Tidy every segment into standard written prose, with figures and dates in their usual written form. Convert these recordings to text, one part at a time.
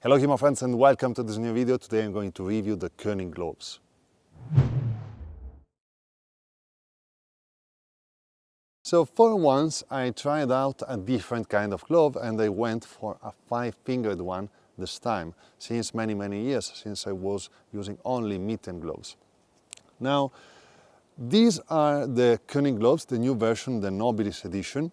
Hello HEMA friends and welcome to this new video. Today I'm going to review the Koning gloves. So for once I tried out a different kind of glove and I went for a 5-fingered one this time, since many years, since I was using only mitten gloves. Now these are the Koning gloves, the new version, the Nobilis edition,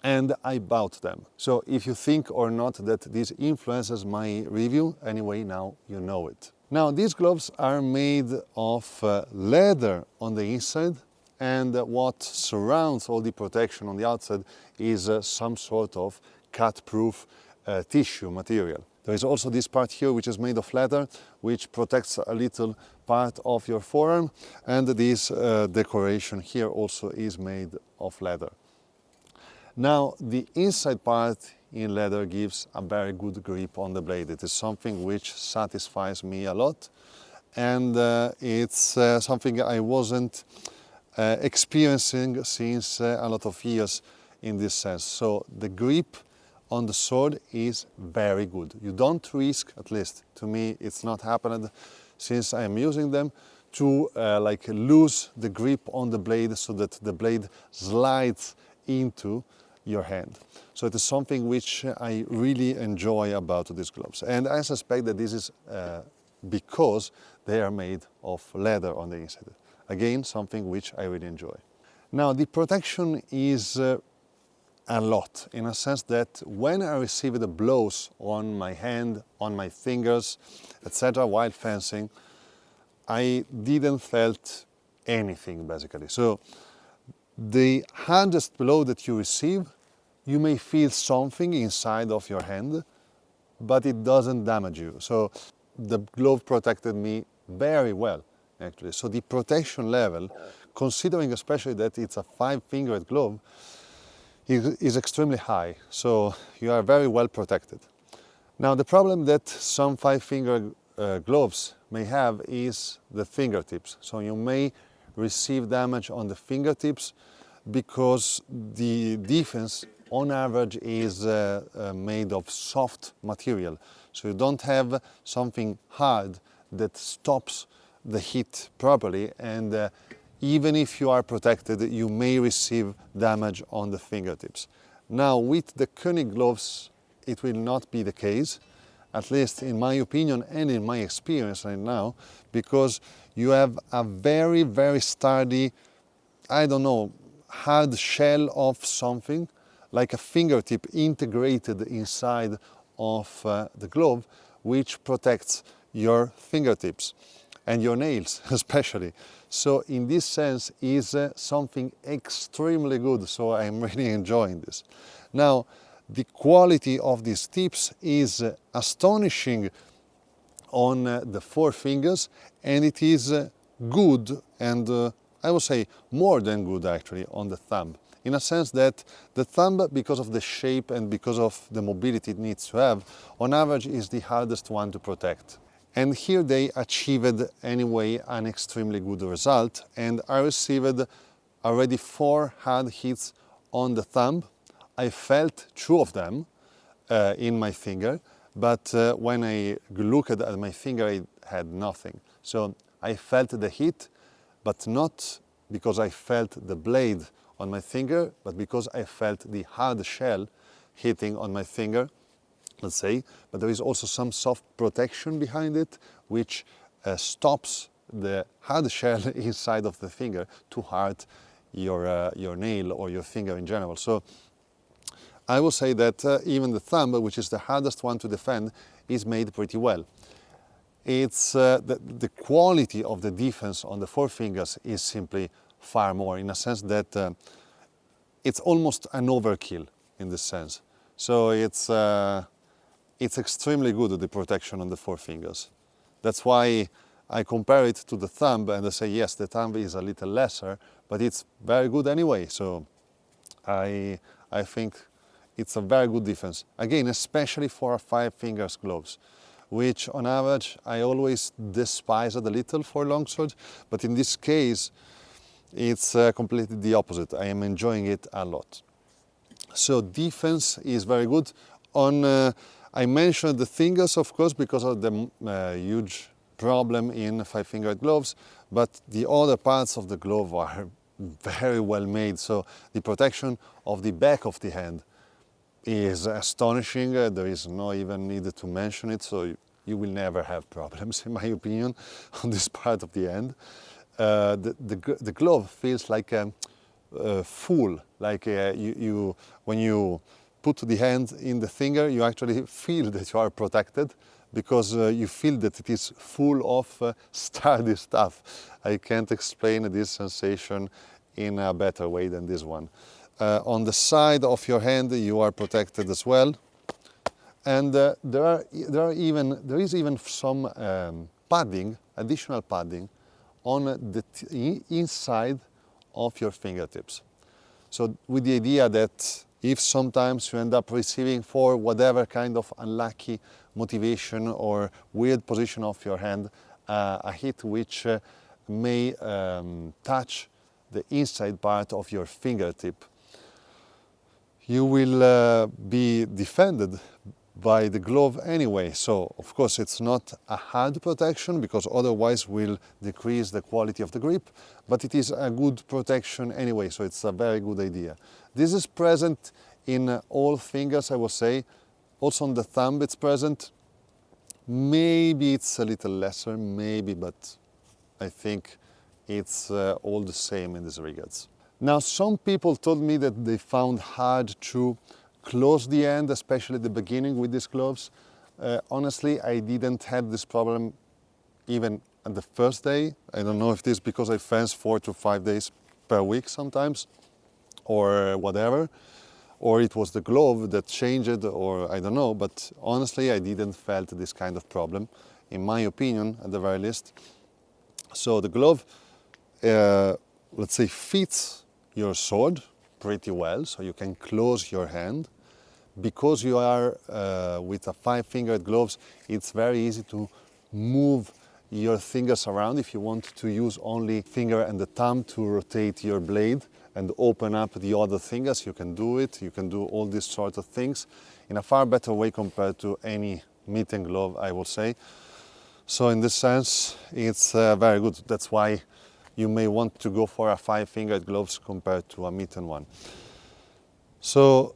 and I bought them. So if you think or not that this influences my review, anyway, now you know it. Now these gloves are made of leather on the inside, and what surrounds all the protection on the outside is some sort of cut-proof tissue material. There is also this part here which is made of leather, which protects a little part of your forearm, and this decoration here also is made of leather. Now the inside part in leather gives a very good grip on the blade. It is something which satisfies me a lot, and it's something I wasn't experiencing since a lot of years in this sense. So the grip on the sword is very good. You don't risk, at least to me it's not happened since I am using them, to like lose the grip on the blade so that the blade slides into your hand. So it is something which I really enjoy about these gloves, and I suspect that this is because they are made of leather on the inside. Again, something which I really enjoy. Now the protection is a lot, in a sense that when I receive the blows on my hand, on my fingers, etc. while fencing, I didn't felt anything basically. So the hardest blow that you receive, you may feel something inside of your hand, but it doesn't damage you. So the glove protected me very well, actually. So the protection level, considering especially that it's a 5-fingered glove, is extremely high. So you are very well protected. Now the problem that some 5-finger gloves may have is the fingertips. So you may receive damage on the fingertips because the defense on average is made of soft material. So you don't have something hard that stops the heat properly, and even if you are protected, you may receive damage on the fingertips. Now with the Koning gloves, it will not be the case, at least in my opinion and in my experience right now, because you have a very sturdy, I don't know, hard shell of something, like a fingertip integrated inside of the glove, which protects your fingertips and your nails especially. So in this sense is something extremely good, so I'm really enjoying this. Now the quality of these tips is astonishing on the 4 fingers, and it is good, and I would say more than good actually, on the thumb. In a sense that the thumb, because of the shape and because of the mobility it needs to have, on average is the hardest one to protect. And here they achieved anyway an extremely good result, and I received already 4 hard hits on the thumb. I felt 2 of them in my finger, but when I looked at my finger, I had nothing. So I felt the hit, but not because I felt the blade on my finger, but because I felt the hard shell hitting on my finger, let's say. But there is also some soft protection behind it, which stops the hard shell inside of the finger to hurt your nail or your finger in general. So I will say that even the thumb, which is the hardest one to defend, is made pretty well. It's the quality of the defense on the 4 fingers is simply far more, in a sense that it's almost an overkill in this sense. So it's extremely good, the protection on the 4 fingers. That's why I compare it to the thumb and I say yes, the thumb is a little lesser, but it's very good anyway. So I think it's a very good defense. Again, especially for 5-finger gloves, which on average I always despise it a little for longsword, but in this case it's completely the opposite. I am enjoying it a lot. So defense is very good. On I mentioned the fingers, of course, because of the huge problem in five-fingered gloves, but the other parts of the glove are very well made. So the protection of the back of the hand is astonishing. There is no even need to mention it, so you will never have problems, in my opinion, on this part of the hand. The glove feels like a full, like when you put the hand in the finger, you actually feel that you are protected, because you feel that it is full of sturdy stuff. I can't explain this sensation in a better way than this one. On the side of your hand you are protected as well, and there is even some padding, additional padding, on the inside of your fingertips. So with the idea that if sometimes you end up receiving, for whatever kind of unlucky motivation or weird position of your hand, a hit which may touch the inside part of your fingertip, you will be defended by the glove anyway. So of course it's not a hard protection, because otherwise will decrease the quality of the grip, but it is a good protection anyway, so it's a very good idea. This is present in all fingers, I would say. Also on the thumb it's present. Maybe it's a little lesser, maybe, but I think it's all the same in these regards. Now, some people told me that they found hard to close the hand, especially at the beginning with these gloves. Honestly, I didn't have this problem even on the first day. I don't know if this is because I fence 4 to 5 days per week sometimes, or whatever, or it was the glove that changed, or I don't know, but honestly I didn't felt this kind of problem, in my opinion, at the very least. So the glove, let's say, fits your sword pretty well, so you can close your hand. Because you are with a five-fingered gloves, it's very easy to move your fingers around. If you want to use only finger and the thumb to rotate your blade and open up the other fingers, you can do it. You can do all these sort of things in a far better way compared to any mitten glove, I would say. So in this sense, it's very good. That's why you may want to go for a five-fingered gloves compared to a mitten one. So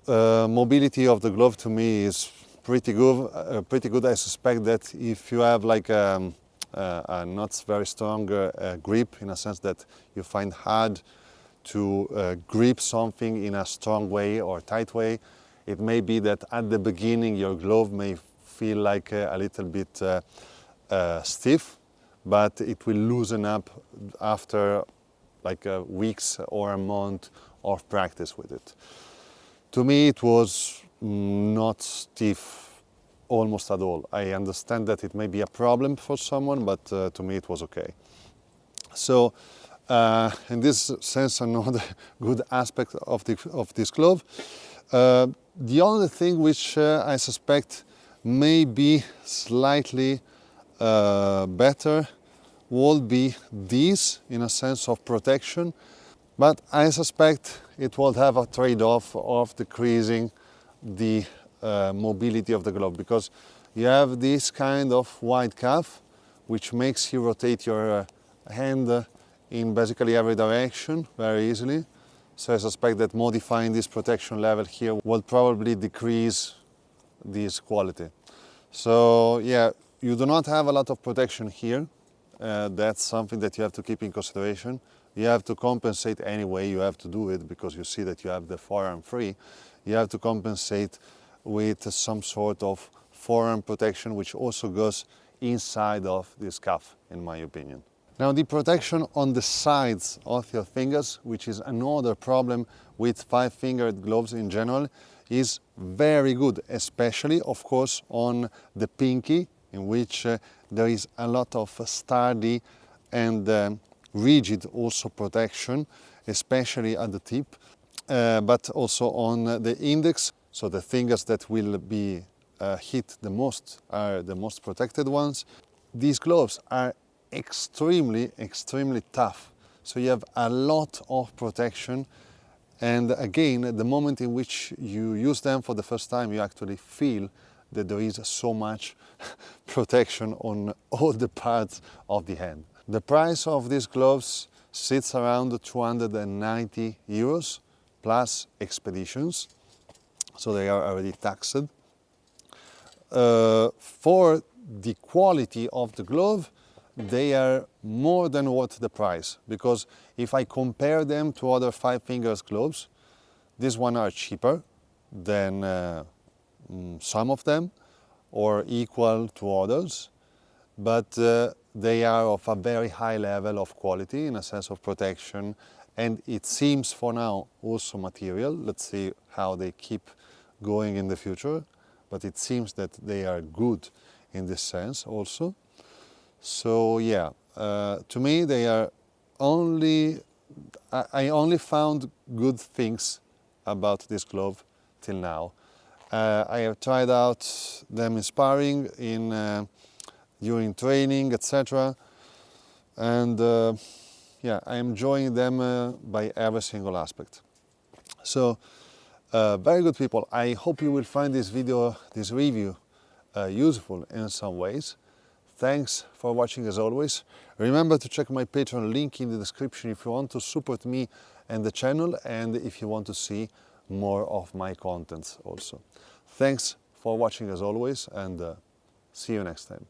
mobility of the glove to me is pretty good. I suspect that if you have like a not very strong grip, in a sense that you find hard to grip something in a strong way or tight way, it may be that at the beginning your glove may feel like a little bit stiff, but it will loosen up after like weeks or a month of practice with it. To me, it was not stiff almost at all. I understand that it may be a problem for someone, but to me it was okay. So in this sense, another good aspect of this glove. The only thing which I suspect may be slightly better would be this, in a sense of protection, but I suspect it will have a trade-off of decreasing the mobility of the glove, because you have this kind of wide cuff which makes you rotate your hand in basically every direction very easily. So I suspect that modifying this protection level here will probably decrease this quality. So yeah, you do not have a lot of protection here. That's something that you have to keep in consideration. You have to compensate anyway, you have to do it because you see that you have the forearm free. You have to compensate with some sort of forearm protection which also goes inside of this cuff, in my opinion. Now the protection on the sides of your fingers, which is another problem with five-fingered gloves in general, is very good, especially of course on the pinky, in which there is a lot of sturdy and rigid also protection, especially at the tip, but also on the index. So the fingers that will be hit the most are the most protected ones. These gloves are extremely tough, so you have a lot of protection, and again, the moment in which you use them for the first time, you actually feel that there is so much protection on all the parts of the hand. The price of these gloves sits around 290 euros plus expeditions, so they are already taxed. For the quality of the glove, they are more than worth the price, because if I compare them to other 5 fingers gloves, these ones are cheaper than some of them, or equal to others, but they are of a very high level of quality in a sense of protection, and it seems for now also material. Let's see how they keep going in the future, but it seems that they are good in this sense also. So yeah, to me they are I only found good things about this glove till now. I have tried out them in sparring, during training, etc. And yeah, I am enjoying them by every single aspect. So, very good people. I hope you will find this review useful in some ways. Thanks for watching as always. Remember to check my Patreon link in the description if you want to support me and the channel, and if you want to see more of my contents also. Thanks for watching as always, and see you next time.